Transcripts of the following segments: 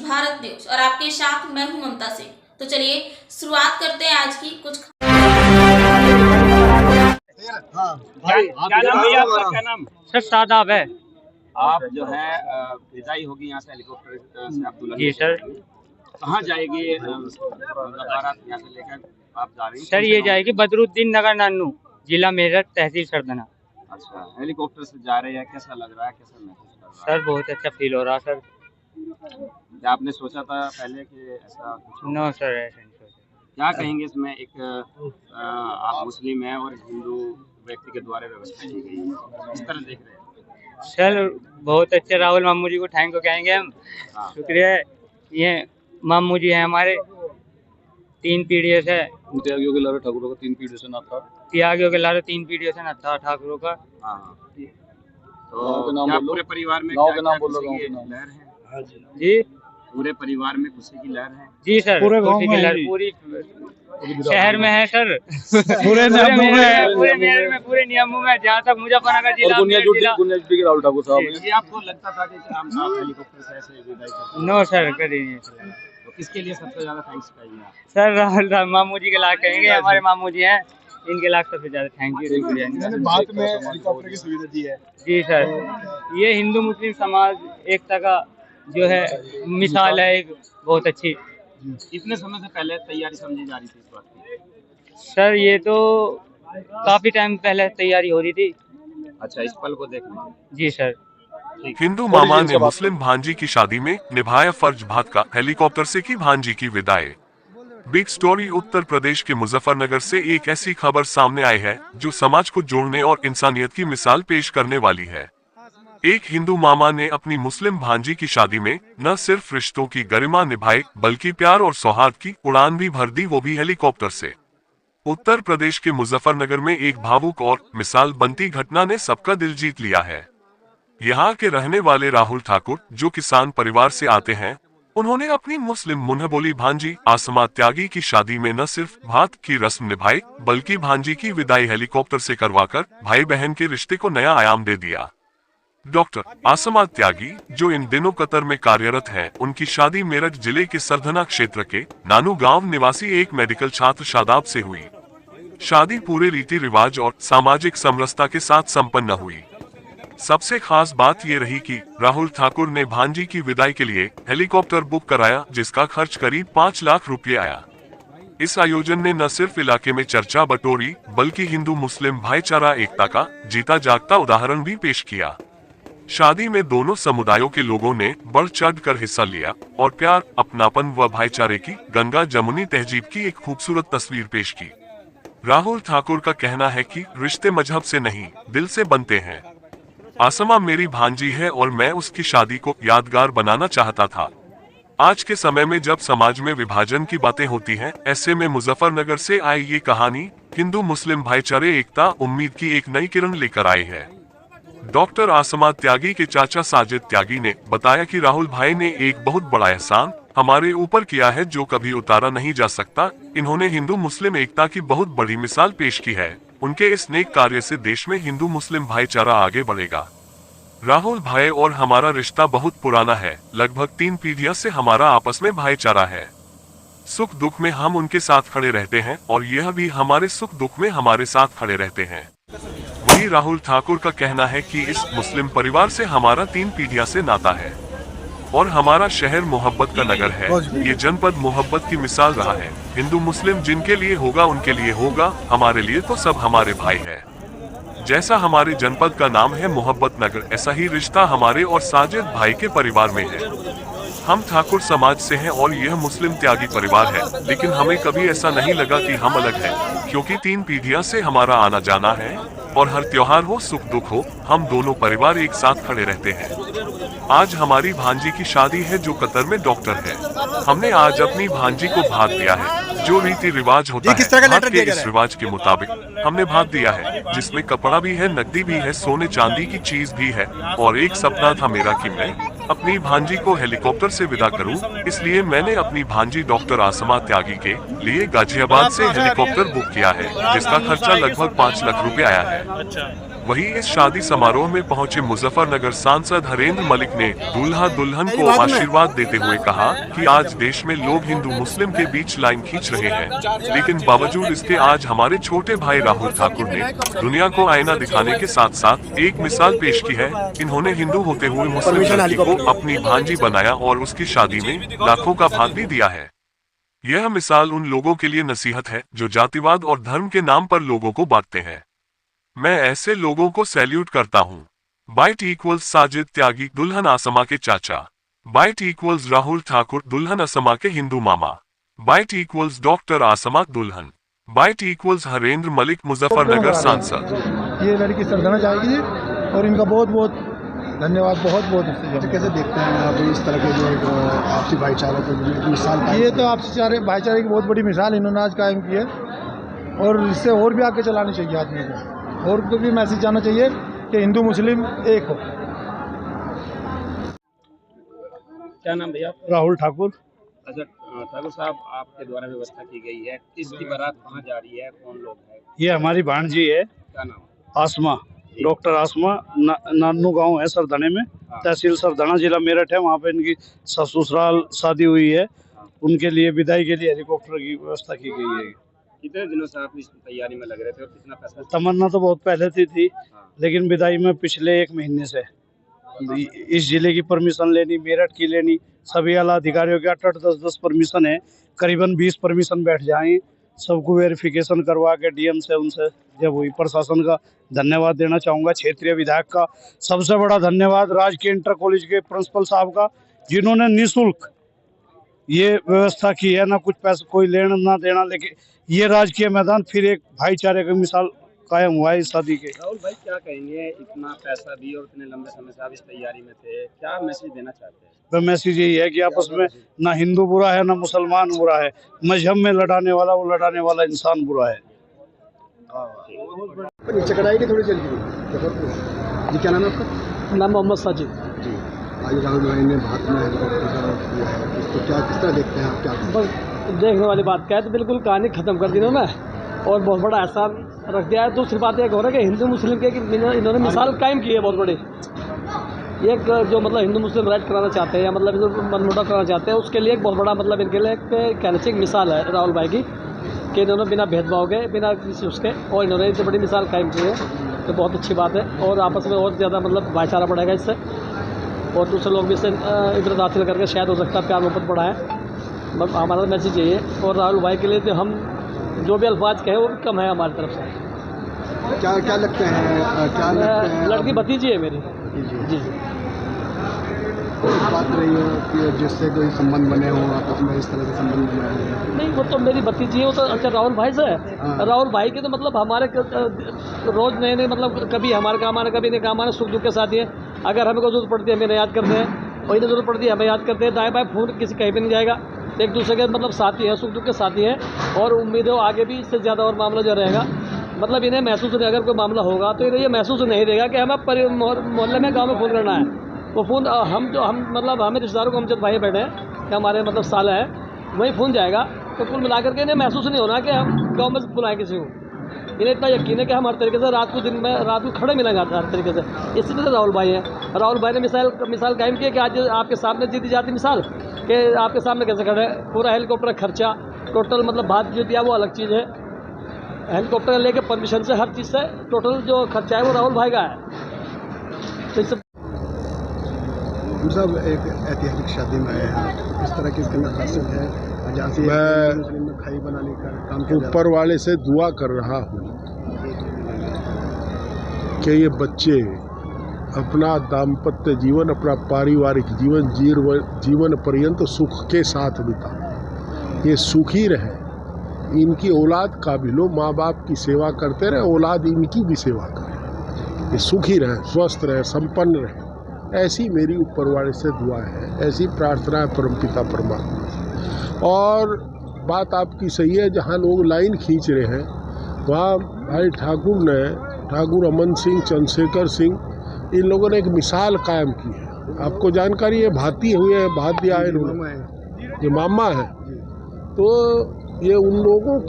Bharat news और आपके साथ मैं हूं ममता सिंह। तो चलिए शुरुआत करते हैं आज की कुछ क्या नाम भैया आपका? क्या नाम? सर शादाब है। आप जो है विदाई होगी यहाँ से हेलीकॉप्टर से अब्दुल्ला जी सर। कहाँ जाएगी? मुजफ्फराबाद यहाँ से लेकर आप जा रही हैं? सर ये जाएगी बदरुद्दीन नगर नानू, जिला मेरठ, तहसील सरदना। अच्छा, हेलीकॉप्टर से जा रहे हैं, कैसा लग रहा है, कैसा महसूस कर रहा है? सर बहुत अच्छा फील हो रहा सर। क्या आपने सोचा था पहले कि ऐसा कुछ होगा? नो सर, ऐसा नहीं सोचा। क्या कहेंगे इसमें? एक आप मुस्लिम हैं और हिंदू व्यक्ति के द्वारा व्यवस्था की गई है, इस तरह देख रहे हैं? सर बहुत अच्छे राहुल मामू जी को थैंक यू कहेंगे हम। हाँ। शुक्रिया। ये मामू जी हैं हमारे, 3 पीढ़ियों से त्यागियों के लारे ठाकुरों का 3 पीढ़ी से नाता। त्यागियों के लारे 3 पीढ़ियों से नाता ठाकुरों का। हाँ। तो गाँव के नाम क्या बोलो। पूरे परिवार में गाँव क्या के नाम क्या बोलो, खुशी गाँव की के नाम। लहर है? जी पूरे परिवार में खुशी की लहर है? जी सर, पूरे गाँव खुशी की में है लहर जी। पूरी शहर में है सर। पूरे नियमों में। पूरे मेरठ में, पूरे नियमों में, जहाँ तक मुजफ्फरनगर और जिला, गुनिया मेरठ जिला। के राहुल ठाकुर साहब हैं। ये आपको लगता था कि हम साथ हेलीकॉप्टर से ऐसे विदाई करते हैं? नो सर, कभी नहीं सर। तो किसके लिए सबसे ज्यादा थैंक्स कहेंगे आप? सर राहुल मामू जी के लाख कहेंगे, हमारे मामू जी हैं, इनके लाख सबसे ज्यादा थैंक यू। मैंने बाद में हेलीकॉप्टर की सुविधा दी है। जी सर, ये हिंदू मुस्लिम समाज एकता का जो है मिसाल है, एक बहुत अच्छी। कितने समय से पहले तैयारी समझी जा रही थी इस बात की? सर ये तो काफी टाइम पहले तैयारी हो रही थी। अच्छा, इस पल को देखने। जी सर। हिंदू मामा ने मुस्लिम भांजी की शादी में निभाया फर्ज भात का, हेलीकॉप्टर से की भांजी की विदाई। बिग स्टोरी उत्तर प्रदेश के मुजफ्फरनगर से एक ऐसी खबर सामने आई है जो समाज को जोड़ने और इंसानियत की मिसाल पेश करने वाली है। एक हिंदू मामा ने अपनी मुस्लिम भांजी की शादी में न सिर्फ रिश्तों की गरिमा निभाई बल्कि प्यार और सौहार्द की उड़ान भी भर दी, वो भी हेलीकॉप्टर से। उत्तर प्रदेश के मुजफ्फरनगर में एक भावुक और मिसाल बनती घटना ने सबका दिल जीत लिया है। यहाँ के रहने वाले राहुल ठाकुर, जो किसान परिवार से आते हैं, उन्होंने अपनी मुस्लिम मुन्हबोली भांजी आसमा त्यागी की शादी में न सिर्फ भात की रस्म निभाई बल्कि भांजी की विदाई हेलीकॉप्टर से करवाकर भाई बहन के रिश्ते को नया आयाम दे दिया। डॉक्टर आसमा त्यागी, जो इन दिनों कतर में कार्यरत हैं, उनकी शादी मेरठ जिले के सरधना क्षेत्र के नानू गांव निवासी एक मेडिकल छात्र शादाब से हुई। शादी पूरे रीति रिवाज और सामाजिक समरसता के साथ संपन्न हुई। सबसे खास बात ये रही कि राहुल ठाकुर ने भांजी की विदाई के लिए हेलीकॉप्टर बुक कराया, जिसका खर्च करीब 5 लाख रुपए आया। इस आयोजन ने न सिर्फ इलाके में चर्चा बटोरी बल्कि हिंदू मुस्लिम भाईचारा एकता का जीता जागता उदाहरण भी पेश किया। शादी में दोनों समुदायों के लोगों ने बढ़ चढ़ कर हिस्सा लिया और प्यार, अपनापन व भाईचारे की गंगा जमुनी तहजीब की एक खूबसूरत तस्वीर पेश की। राहुल ठाकुर का कहना है कि रिश्ते मजहब से नहीं, दिल से बनते हैं। आसमा मेरी भांजी है और मैं उसकी शादी को यादगार बनाना चाहता था। आज के समय में जब समाज में विभाजन की बातें होती हैं, ऐसे में मुजफ्फरनगर से आई ये कहानी हिंदू मुस्लिम भाईचारे एकता उम्मीद की एक नई किरण लेकर आई है। डॉक्टर आसमा त्यागी के चाचा साजिद त्यागी ने बताया कि राहुल भाई ने एक बहुत बड़ा एहसान हमारे ऊपर किया है जो कभी उतारा नहीं जा सकता। इन्होंने हिंदू मुस्लिम एकता की बहुत बड़ी मिसाल पेश की है। उनके इस नेक कार्य से देश में हिंदू मुस्लिम भाईचारा आगे बढ़ेगा। राहुल भाई और हमारा रिश्ता बहुत पुराना है, लगभग 3 पीढ़ियों से हमारा आपस में भाईचारा है। सुख दुख में हम उनके साथ खड़े रहते हैं और यह भी हमारे सुख दुख में हमारे साथ खड़े रहते हैं। वही राहुल ठाकुर का कहना है कि इस मुस्लिम परिवार से हमारा 3 पीढ़ियों से नाता है और हमारा शहर मोहब्बत का नगर है। ये जनपद मोहब्बत की मिसाल रहा है। हिंदू मुस्लिम जिनके लिए होगा उनके लिए होगा, हमारे लिए तो सब हमारे भाई है। जैसा हमारे जनपद का नाम है मोहब्बत नगर, ऐसा ही रिश्ता हमारे और साजिद भाई के परिवार में है। हम ठाकुर समाज से हैं और यह मुस्लिम त्यागी परिवार है, लेकिन हमें कभी ऐसा नहीं लगा कि हम अलग हैं, क्योंकि 3 पीढ़ियों से हमारा आना जाना है और हर त्योहार हो सुख दुख हो, हम दोनों परिवार एक साथ खड़े रहते हैं। आज हमारी भांजी की शादी है जो कतर में डॉक्टर है। हमने आज अपनी भांजी को भात दिया है। जो रीति रिवाज होता है भात के इस रिवाज के मुताबिक हमने भात दिया है, जिसमें कपड़ा भी है, नकदी भी है, सोने चांदी की चीज भी है। और एक सपना था मेरा कि मैं अपनी भांजी को हेलीकॉप्टर से विदा करूं, इसलिए मैंने अपनी भांजी डॉक्टर आसमा त्यागी के लिए गाजियाबाद से हेलीकॉप्टर बुक किया है, जिसका खर्चा लगभग 5 लाख रुपए आया है। वहीं इस शादी समारोह में पहुंचे मुजफ्फरनगर सांसद हरेंद्र मलिक ने दूल्हा दुल्हन को आशीर्वाद देते हुए कहा कि आज देश में लोग हिंदू मुस्लिम के बीच लाइन खींच रहे हैं, लेकिन बावजूद इसके आज हमारे छोटे भाई राहुल ठाकुर ने दुनिया को आईना दिखाने के साथ साथ एक मिसाल पेश की है। इन्होंने हिंदू होते हुए मुस्लिम लड़की को अपनी भांजी बनाया और उसकी शादी में लाखों का भाग भी दिया है। यह मिसाल उन लोगों के लिए नसीहत है जो जातिवाद और धर्म के नाम पर लोगों को बांटते हैं। मैं ऐसे लोगों को सैल्यूट करता हूं। बाइट इक्वल्स साजिद त्यागी दुल्हन आसमा के चाचा। बाइट इक्वल्स राहुल ठाकुर दुल्हन आसमा के हिंदू मामा। बाइट इक्वल्स डॉक्टर आसमा दुल्हन। बाइट इक्वल्स हरेंद्र मलिक मुजफ्फरनगर सांसद। ये लड़की सरदाना जाएगी और इनका बहुत बहुत धन्यवाद, बहुत बहुत। कैसे देखते हैं आप इस तरह के जो आपसी भाईचारे को मिसाल? ये तो आपसी भाईचारे की बहुत बड़ी मिसाल इन्होंने आज कायम की है और इससे और भी आगे चलानी चाहिए आदमी को, और को भी मैसेज जाना चाहिए कि हिंदू मुस्लिम एक हो। क्या नाम भैया? राहुल ठाकुर। अच्छा ठाकुर साहब, आपके द्वारा व्यवस्था की गई है, किसकी बारात कहाँ जा रही है, कौन लोग हैं? ये हमारी भांजी है क्या नाम? आसमा, डॉक्टर आसमा। नानू गांव है सरदाने में, तहसील सरदाना, जिला मेरठ है। वहाँ पे इनकी ससुराल शादी हुई है, उनके लिए विदाई के लिए हेलीकॉप्टर की व्यवस्था की गई है। कितने दिनों से आप इस तैयारी में लग रहे थे और कितना पैसा? तमन्ना तो बहुत पहले थी, लेकिन विदाई में पिछले 1 महीने से इस जिले की परमिशन लेनी, मेरठ की लेनी, सभी आला अधिकारियों के 8-8, 10-10 परमिशन है, करीबन 20 परमिशन बैठ जाएं, सबको वेरिफिकेशन करवा के डीएम से उनसे जब हुई। प्रशासन का धन्यवाद देना चाहूँगा, क्षेत्रीय विधायक का सबसे बड़ा धन्यवाद, राजकीय इंटर कॉलेज के प्रिंसिपल साहब का, जिन्होंने निःशुल्क ये व्यवस्था की है, ना कुछ पैसा कोई लेना ना देना, लेकिन ये राजकीय मैदान फिर एक भाईचारे की मिसाल कायम हुआ है इस शादी के। राहुल भाई, क्या कहेंगे, इतना पैसा भी और इतने लंबे समय से आप इस तैयारी में थे, क्या मैसेज देना चाहते हैं? तो मैसेज यही है कि आपस में ना हिंदू बुरा है ना मुसलमान बुरा है, मजहब में लड़ाने वाला इंसान बुरा है। चकराई की थोड़ी चल गई जी। क्या नाम है आपका? नाम मोहम्मद साजिद जी। आज राहुल भाई ने भारत में किया है, इसको क्या किस तरह देखते हैं आप? क्या बस देखने वाली बात क्या है, तो बिल्कुल कहानी ख़त्म कर दी इन्होंने और बहुत बड़ा एहसान रख दिया है। दूसरी बात एक हो रहा है कि हिंदू मुस्लिम के इन्होंने मिसाल कायम की है बहुत बड़ी। एक जो मतलब हिंदू मुस्लिम राइट कराना चाहते हैं या मतलब मनमुटाव कराना चाहते हैं, उसके लिए एक बहुत बड़ा मतलब इनके लिए एक कहने से एक मिसाल है राहुल भाई की, कि इन्होंने बिना भेदभाव के, बिना किसी उसके, और इन्होंने इतनी बड़ी मिसाल कायम की है, तो बहुत अच्छी बात है। और आपस में और ज़्यादा मतलब भाईचारा बढ़ेगा इससे, और दूसरे लोग भी इससे इबरत हासिल करके शायद हो सकता है प्यार मोहब्बत बढ़ाएं। बस हमारा मैसेज यही है। और राहुल भाई के लिए तो हम जो भी अल्फाज कहें वो भी कम है हमारी तरफ से। क्या लगते हैं? लड़की भतीजी है मेरी जी। बात रही है कि जिससे कोई संबंध बने हो आपस में, इस तरह के संबंध बने हो? नहीं, वो तो मेरी भतीजी है, वो तो अच्छा राहुल भाई से है। राहुल भाई के तो मतलब हमारे रोज़ नए मतलब कभी हमारे काम आने, कभी नहीं काम आने, सुख दुख के साथ ही है। अगर हमें कोई जरूरत पड़ती है हमें याद करते हैं, और इन्हें जरूरत पड़ती है हमें याद करते हैं। दाएँ बाएँ फोन किसी कहीं भी नहीं जाएगा, एक दूसरे के मतलब साथी है, सुख दुख के साथी है। और उम्मीद है आगे भी इससे ज़्यादा और मामला जो रहेगा, मतलब इन्हें महसूस नहीं, अगर कोई मामला होगा तो इन्हें ये महसूस नहीं रहेगा कि हमें मोहल्ले में गाँव में फ़ोन करना है। वो फ़ोन हम मतलब हमें रिश्तेदारों को, हम जब भाई बैठे हैं कि हमारे मतलब साला है, वहीं फ़ोन जाएगा, तो कुल मिलाकर के इन्हें महसूस नहीं होना कि हम गाँव में बुलाएँ किसी को। इन्हें इतना यकीन है कि हम हर तरीके से रात को खड़े मिलेंगे हर तरीके से। इसी तरह राहुल भाई हैं। राहुल भाई ने मिसाल कायम की है कि आज आपके सामने जीती जाती मिसाल कि आपके सामने कैसे खड़े, पूरा हेलीकॉप्टर खर्चा टोटल मतलब बात जो दिया वो अलग चीज़ है, हेलीकॉप्टर लेके परमिशन से हर चीज़ से टोटल जो खर्चा है वो राहुल भाई का है। तो इससे हम सब एक ऐतिहासिक शादी में आए हैं, इस तरह की इसके अंदर खासियत है, जहाँ से मैं खाई बनाने का काम ऊपर वाले से दुआ कर रहा हूँ कि ये बच्चे अपना दाम्पत्य जीवन, अपना पारिवारिक जीवन पर्यंत सुख के साथ बिता, ये सुखी रहे, इनकी औलाद काबिल हो, माँ बाप की सेवा करते रहे, औलाद इनकी भी सेवा करे, ये सुखी रहे, स्वस्थ रहे, संपन्न रहे, ऐसी मेरी ऊपर वाले से दुआ है, ऐसी प्रार्थना है परमपिता परमात्मा। और बात आपकी सही है, जहाँ लोग लाइन खींच रहे हैं वहाँ भाई ठाकुर अमन सिंह, चंद्रशेखर सिंह, इन लोगों ने एक मिसाल कायम की है। आपको जानकारी है, भाती हुए हैं, भात दिया है इन्होंने, ये मामा है, तो ये उन लोगों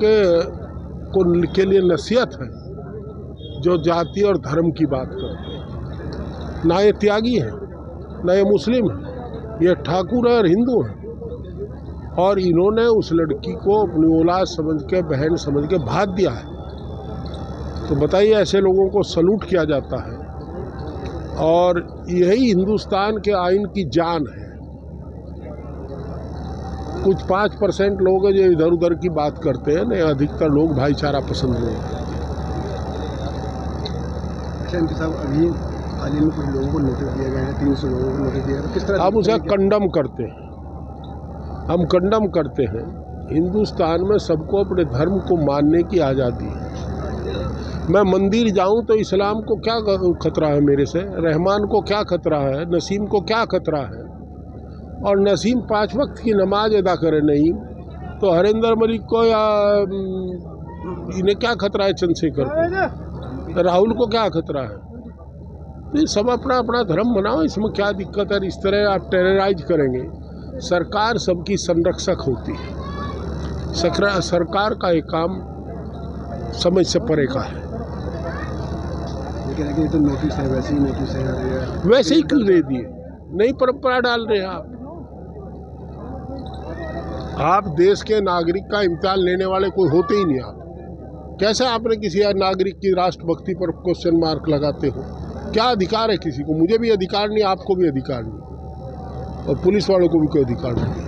के लिए नसीहत है जो जाति और धर्म की बात करते हैं। ना ये त्यागी है, ना ये मुस्लिम है, ये ठाकुर है और हिंदू है। और इन्होंने उस लड़की को अपनी औलाद समझ के, बहन समझ के भाग दिया है। तो बताइए, ऐसे लोगों को सलूट किया जाता है। और यही हिंदुस्तान के आइन की जान है। कुछ 5% लोग हैं जो इधर उधर की बात करते हैं, नहीं अधिकतर लोग भाईचारा पसंद नहीं है। अच्छा एमपी साहब, अभी हाल ही में कुछ लोगों को नोटिस दिए गए हैं, 300 लोगों को नोटिस दिया गया, किस तरह हम उसे कंडम करते हैं। हम कंडम करते हैं। हिंदुस्तान में सबको अपने धर्म को मानने की आज़ादी है। मैं मंदिर जाऊं तो इस्लाम को क्या खतरा है मेरे से, रहमान को क्या खतरा है, नसीम को क्या खतरा है। और नसीम 5 वक्त की नमाज अदा करे नहीं तो हरिंदर मलिक को या इन्हें क्या खतरा है, चंद्रशेखर को, राहुल को क्या खतरा है। तो सब अपना अपना धर्म बनाओ, इसमें क्या दिक्कत है। इस तरह आप टेरराइज करेंगे। सरकार सबकी संरक्षक होती है। सरकार का एक काम समझ से परे का है। लेकिन तो नोटिस है, वैसे ही नोटिस है, वैसे ही क्यों दे दिए? नई परंपरा डाल रहे हैं आप देश के नागरिक का इम्तिहान लेने वाले कोई होते ही नहीं। आप कैसे आपने किसी नागरिक की राष्ट्रभक्ति पर क्वेश्चन मार्क लगाते हो? क्या अधिकार है किसी को? मुझे भी अधिकार नहीं, आपको भी अधिकार नहीं, और पुलिस वालों को भी कोई अधिकार नहीं।